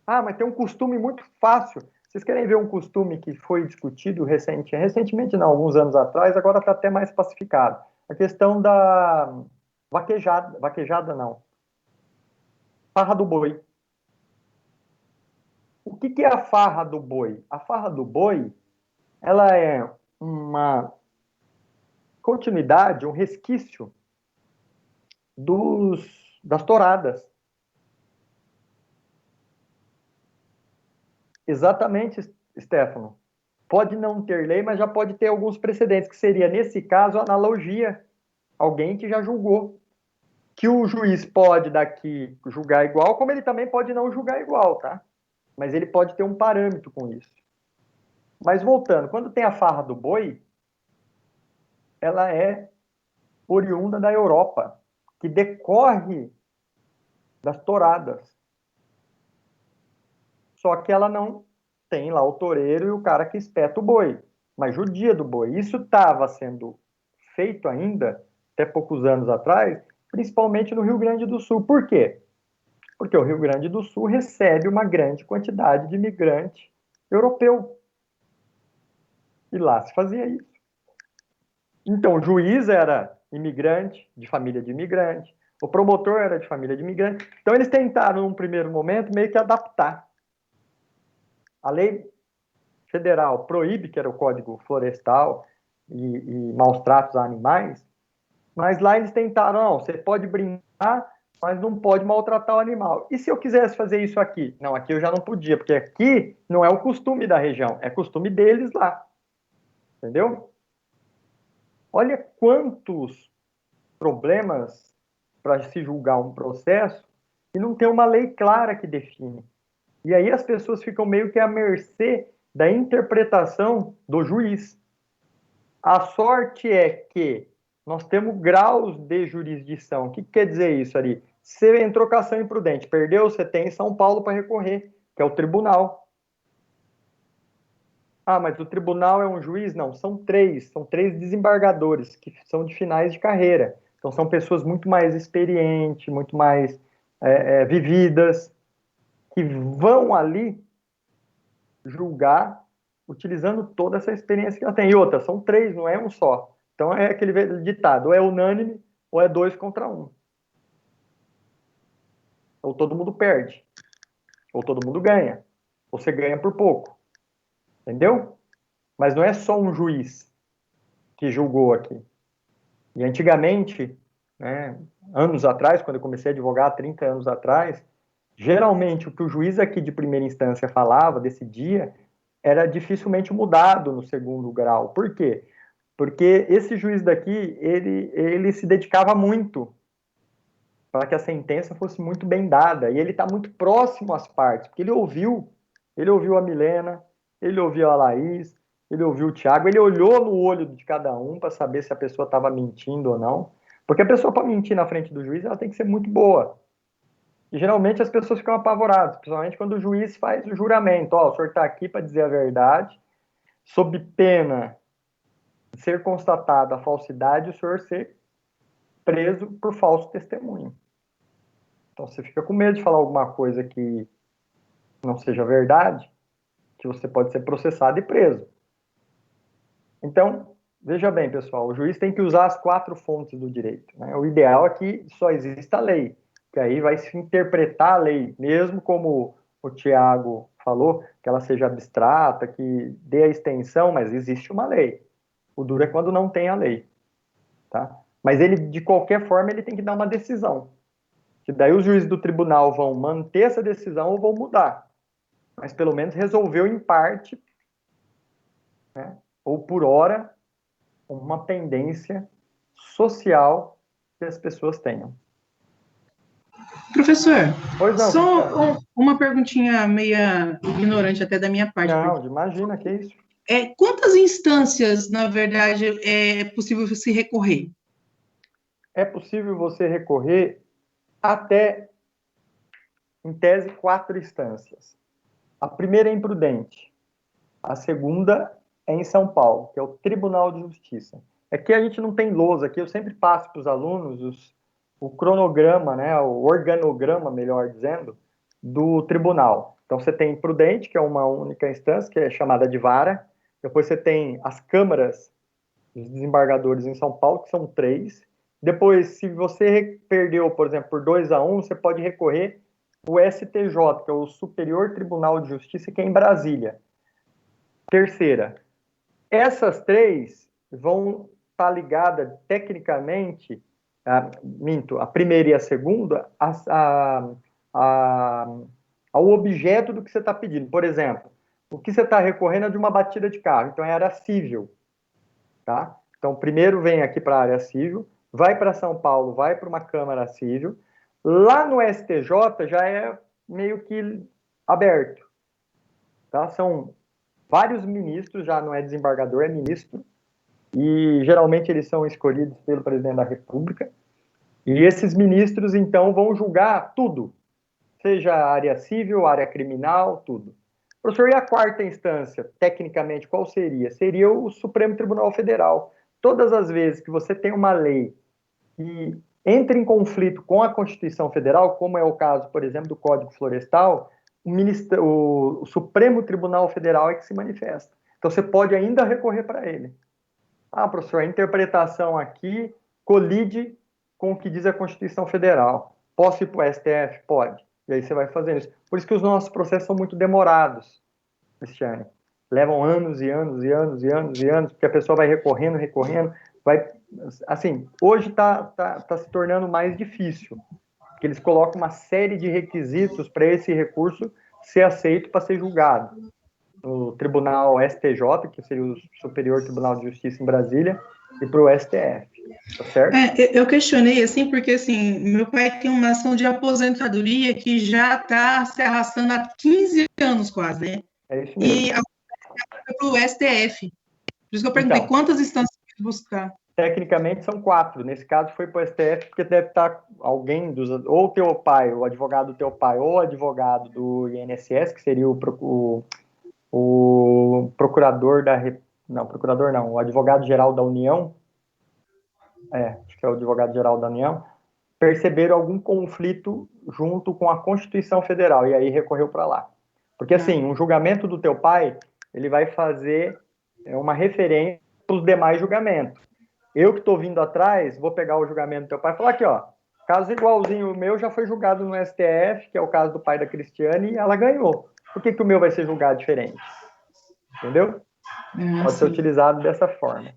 Ah, mas tem um costume muito fácil. Vocês querem ver um costume que foi discutido recentemente não, alguns anos atrás, agora está até mais pacificado. A questão da vaquejada não, farra do boi. O que é a farra do boi? A farra do boi, ela é uma continuidade, um resquício das touradas. Exatamente, Stefano. Pode não ter lei, mas já pode ter alguns precedentes, que seria, nesse caso, analogia. Alguém que já julgou. Que o juiz pode daqui julgar igual, como ele também pode não julgar igual, tá? Mas ele pode ter um parâmetro com isso. Mas voltando, quando tem a farra do boi, ela é oriunda da Europa, que decorre das touradas. Só que ela não tem lá o toureiro e o cara que espeta o boi, mas judia do boi. Isso estava sendo feito ainda, até poucos anos atrás, principalmente no Rio Grande do Sul. Por quê? Porque o Rio Grande do Sul recebe uma grande quantidade de imigrante europeu. E lá se fazia isso. Então, o juiz era imigrante, de família de imigrante, o promotor era de família de imigrante. Então, eles tentaram, num primeiro momento, meio que adaptar. A lei federal proíbe, que era o Código Florestal e maus tratos a animais, mas lá eles tentaram, não, você pode brincar, mas não pode maltratar o animal. E se eu quisesse fazer isso aqui? Não, aqui eu já não podia, porque aqui não é o costume da região, é costume deles lá. Entendeu? Olha quantos problemas para se julgar um processo e não tem uma lei clara que define. E aí as pessoas ficam meio que à mercê da interpretação do juiz. A sorte é que nós temos graus de jurisdição. O que quer dizer isso ali? Você entrou com ação imprudente, perdeu, você tem São Paulo para recorrer, que é o tribunal. Ah, mas o tribunal é um juiz? Não, são três desembargadores que são de finais de carreira. Então são pessoas muito mais experientes, muito mais vividas, que vão ali julgar utilizando toda essa experiência que ela tem. E outra, são três, não é um só. Então é aquele ditado, ou é unânime, ou é 2 contra 1. Ou todo mundo perde, ou todo mundo ganha, ou você ganha por pouco. Entendeu? Mas não é só um juiz que julgou aqui. E antigamente, né, anos atrás, quando eu comecei a advogar, 30 anos atrás, geralmente o que o juiz aqui de primeira instância falava, decidia, era dificilmente mudado no segundo grau. Por quê? Porque esse juiz daqui, ele se dedicava muito para que a sentença fosse muito bem dada. E ele está muito próximo às partes, porque ele ouviu a Milena, ele ouviu a Laís, ele ouviu o Thiago, ele olhou no olho de cada um para saber se a pessoa estava mentindo ou não. Porque a pessoa, para mentir na frente do juiz, ela tem que ser muito boa. E geralmente as pessoas ficam apavoradas, principalmente quando o juiz faz o juramento. Ó, o senhor está aqui para dizer a verdade, sob pena de ser constatada a falsidade, o senhor ser preso por falso testemunho. Então você fica com medo de falar alguma coisa que não seja verdade, que você pode ser processado e preso. Então, veja bem, pessoal, o juiz tem que usar as 4 fontes do direito, né? O ideal é que só exista a lei, que aí vai se interpretar a lei, mesmo como o Tiago falou, que ela seja abstrata, que dê a extensão, mas existe uma lei. O duro é quando não tem a lei, tá? Mas ele, de qualquer forma, ele tem que dar uma decisão. Que daí os juízes do tribunal vão manter essa decisão ou vão mudar. Mas pelo menos resolveu em parte, né, ou por hora, uma pendência social que as pessoas tenham. Professor, Pois não, só uma perguntinha meia ignorante até da minha parte. não, imagina que isso. Quantas instâncias, na verdade, é possível se recorrer? É possível você recorrer até, em tese, 4 instâncias. A primeira é imprudente. A segunda é em São Paulo, que é o Tribunal de Justiça. Aqui a gente não tem lousa, aqui eu sempre passo para os alunos o cronograma, né, o organograma, melhor dizendo, do tribunal. Então você tem imprudente, que é uma única instância, que é chamada de vara. Depois você tem as câmaras dos desembargadores em São Paulo, que são 3. Depois, se você perdeu, por exemplo, por 2-1, você pode recorrer o STJ, que é o Superior Tribunal de Justiça, que é em Brasília. Terceira, essas 3 vão estar ligadas tecnicamente, a primeira e a segunda, ao objeto do que você está pedindo. Por exemplo, o que você está recorrendo é de uma batida de carro, então é área civil. Tá? Então, primeiro vem aqui para a área civil, vai para São Paulo, vai para uma Câmara Civil. Lá no STJ já é meio que aberto. Tá? São vários ministros, já não é desembargador, é ministro. E geralmente eles são escolhidos pelo presidente da República. E esses ministros, então, vão julgar tudo, seja área civil, área criminal, tudo. Professor, e a quarta instância, tecnicamente, qual seria? Seria o Supremo Tribunal Federal. Todas as vezes que você tem uma lei que entra em conflito com a Constituição Federal, como é o caso, por exemplo, do Código Florestal, o Supremo Tribunal Federal é que se manifesta. Então, você pode ainda recorrer para ele. Ah, professor, a interpretação aqui colide com o que diz a Constituição Federal. Posso ir para o STF? Pode. E aí você vai fazendo isso. Por isso que os nossos processos são muito demorados, Cristiane. Levam anos e anos e anos e anos e anos, porque a pessoa vai recorrendo, vai... Assim, hoje está se tornando mais difícil, porque eles colocam uma série de requisitos para esse recurso ser aceito para ser julgado. No Tribunal STJ, que seria o Superior Tribunal de Justiça em Brasília, e para o STF, tá certo? Eu questionei, assim, porque, assim, meu pai tem uma ação de aposentadoria que já está se arrastando há 15 anos quase, né? É isso mesmo. E foi para o STF. Por isso que eu perguntei, Então, quantas instâncias buscar? Tecnicamente são 4. Nesse caso foi para o STF, porque deve estar alguém, ou teu pai, o advogado do teu pai, ou o advogado do INSS, que seria o procurador o advogado-geral da União, acho que é o advogado-geral da União, perceberam algum conflito junto com a Constituição Federal, e aí recorreu para lá. Porque, assim, um julgamento do teu pai, ele vai fazer uma referência para os demais julgamentos. Eu que estou vindo atrás, vou pegar o julgamento do teu pai e falar aqui, ó, caso igualzinho o meu já foi julgado no STF, que é o caso do pai da Cristiane, e ela ganhou. Por que o meu vai ser julgado diferente? Entendeu? Pode ser utilizado dessa forma.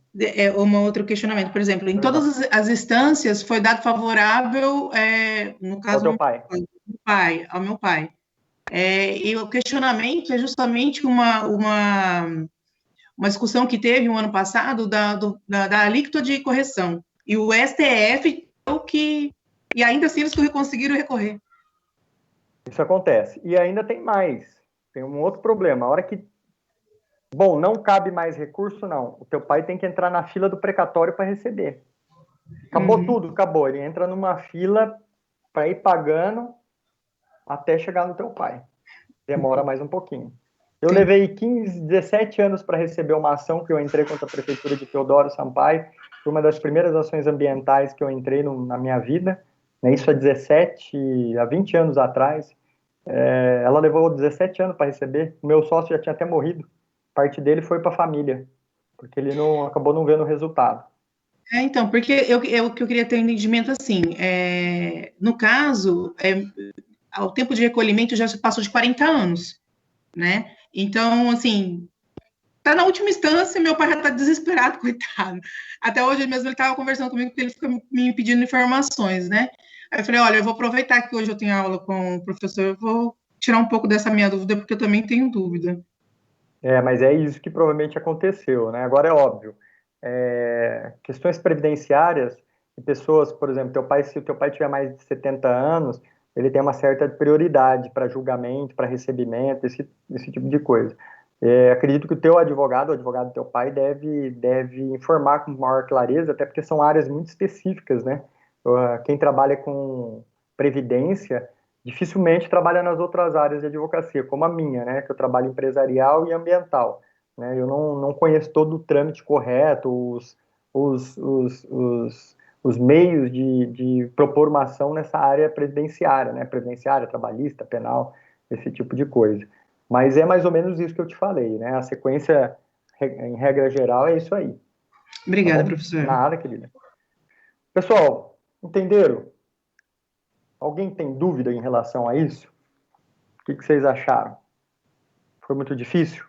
Um outro questionamento, por exemplo, em todas as instâncias foi dado favorável, no caso, ao meu pai. E o questionamento é justamente uma discussão que teve no ano passado da alíquota de correção. E o STF, e ainda assim eles conseguiram recorrer. Isso acontece. E ainda tem mais. Tem um outro problema. A hora que não cabe mais recurso, não. O teu pai tem que entrar na fila do precatório para receber. Acabou tudo, acabou. Ele entra numa fila para ir pagando até chegar no teu pai. Demora mais um pouquinho. Eu levei 17 anos para receber uma ação que eu entrei contra a Prefeitura de Teodoro Sampaio. Foi uma das primeiras ações ambientais que eu entrei na minha vida. Isso há 20 anos atrás. Ela levou 17 anos para receber. O meu sócio já tinha até morrido. Parte dele foi para a família, porque ele acabou não vendo o resultado. Então, porque eu queria ter um entendimento assim, no caso, o tempo de recolhimento já passou de 40 anos, né? Então, assim, tá na última instância, meu pai já tá desesperado, coitado. Até hoje mesmo ele estava conversando comigo, porque ele fica me pedindo informações, né? Aí eu falei, olha, eu vou aproveitar que hoje eu tenho aula com o professor, eu vou tirar um pouco dessa minha dúvida, porque eu também tenho dúvida. Mas é isso que provavelmente aconteceu, né? Agora é óbvio, questões previdenciárias de pessoas, por exemplo, se o teu pai tiver mais de 70 anos, ele tem uma certa prioridade para julgamento, para recebimento, esse tipo de coisa. Acredito que o teu advogado, o advogado do teu pai, deve informar com maior clareza, até porque são áreas muito específicas, né? Quem trabalha com previdência dificilmente trabalha nas outras áreas de advocacia, como a minha, né? Que eu trabalho empresarial e ambiental, né? Eu não conheço todo o trâmite correto, os meios de propor uma ação nessa área previdenciária, né? Previdenciária, trabalhista, penal, esse tipo de coisa. Mas é mais ou menos isso que eu te falei, né? A sequência, em regra geral, é isso aí. Obrigada, Tá, professor. nada, querida. Pessoal, entenderam? Alguém tem dúvida em relação a isso? O que vocês acharam? Foi muito difícil?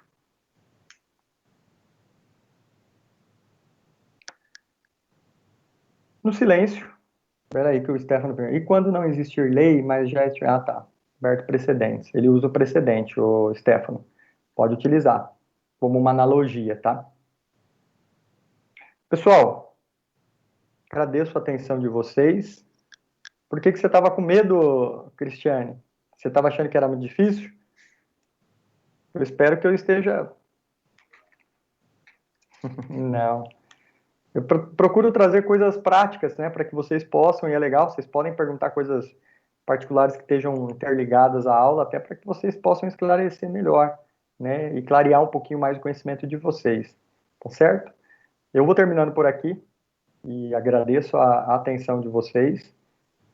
No silêncio. Espera aí que o Stefano pergunta. E quando não existir lei, mas já... Ah, tá. Aberto precedentes. Ele usa o precedente, o Stefano. Pode utilizar como uma analogia, tá? Pessoal, agradeço a atenção de vocês. Por que você estava com medo, Cristiane? Você estava achando que era muito difícil? Eu espero que eu esteja... Não. Eu procuro trazer coisas práticas, né, para que vocês possam, e é legal, vocês podem perguntar coisas particulares que estejam interligadas à aula, até para que vocês possam esclarecer melhor, né, e clarear um pouquinho mais o conhecimento de vocês, tá certo? Eu vou terminando por aqui, e agradeço a atenção de vocês,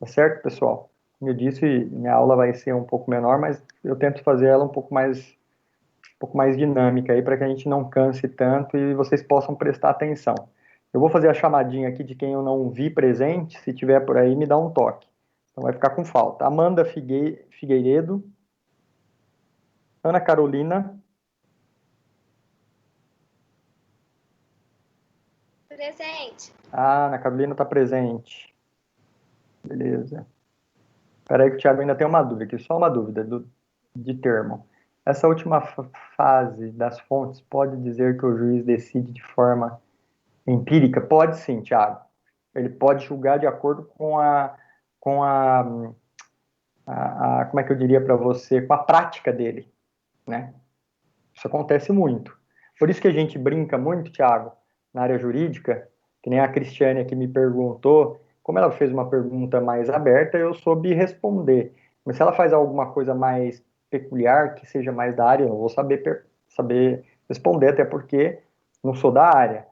tá certo, pessoal? Como eu disse, minha aula vai ser um pouco menor, mas eu tento fazer ela um pouco mais dinâmica aí, para que a gente não canse tanto e vocês possam prestar atenção. Eu vou fazer a chamadinha aqui de quem eu não vi presente, se tiver por aí, me dá um toque. Então vai ficar com falta. Amanda Figueiredo, Ana Carolina. Presente. Ah, Ana Carolina está presente. Beleza. Espera aí que o Thiago ainda tem uma dúvida aqui, só uma dúvida de termo. Essa última fase das fontes pode dizer que o juiz decide de forma empírica? Pode sim, Thiago. Ele pode julgar de acordo com como é que eu diria para você, com a prática dele, né? Isso acontece muito. Por isso que a gente brinca muito, Thiago, na área jurídica, que nem a Cristiane aqui me perguntou, como ela fez uma pergunta mais aberta, eu soube responder. Mas se ela faz alguma coisa mais peculiar, que seja mais da área, eu não vou saber responder, até porque não sou da área.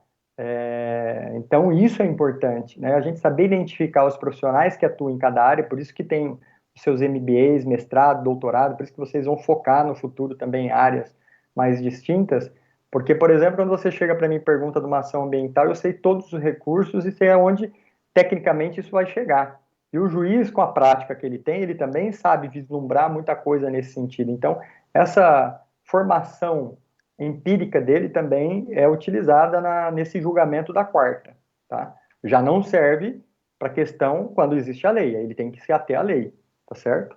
Então, isso é importante, né? A gente saber identificar os profissionais que atuam em cada área, por isso que tem os seus MBAs, mestrado, doutorado, por isso que vocês vão focar no futuro também em áreas mais distintas, porque, por exemplo, quando você chega para mim e pergunta de uma ação ambiental, eu sei todos os recursos e sei aonde, tecnicamente, isso vai chegar. E o juiz, com a prática que ele tem, ele também sabe vislumbrar muita coisa nesse sentido. Então, essa formação empírica dele também é utilizada nesse julgamento da quarta, tá? Já não serve para questão quando existe a lei, aí ele tem que se ater à lei, tá certo?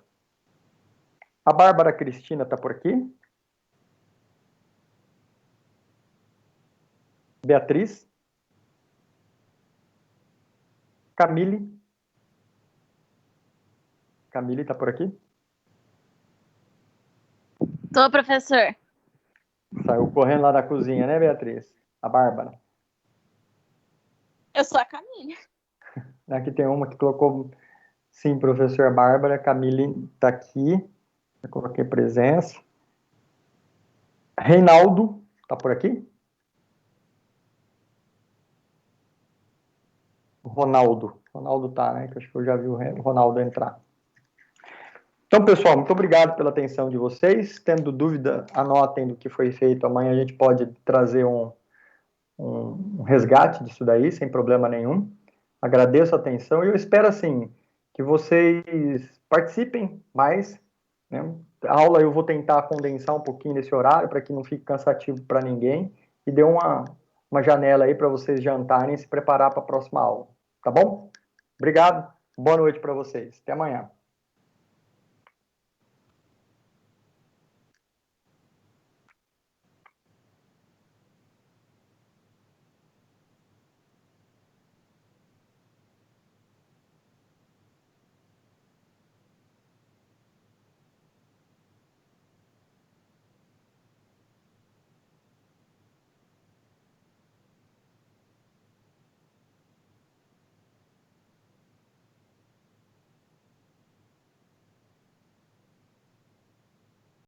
A Bárbara Cristina está por aqui. Beatriz. Camille. Camille está por aqui? Tô, professor. Saiu correndo lá da cozinha, né, Beatriz? A Bárbara. Eu sou a Camille. Aqui tem uma que colocou, sim, professor Bárbara. Camille está aqui. Eu coloquei presença. Reinaldo, está por aqui? Ronaldo tá, né? Que eu acho que eu já vi o Ronaldo entrar. Então, pessoal, muito obrigado pela atenção de vocês. Tendo dúvida, anotem do que foi feito. Amanhã a gente pode trazer um resgate disso daí, sem problema nenhum. Agradeço a atenção e eu espero, assim, que vocês participem mais, né? A aula eu vou tentar condensar um pouquinho nesse horário para que não fique cansativo para ninguém e dê uma janela aí para vocês jantarem e se preparar para a próxima aula. Tá bom? Obrigado. Boa noite para vocês. Até amanhã.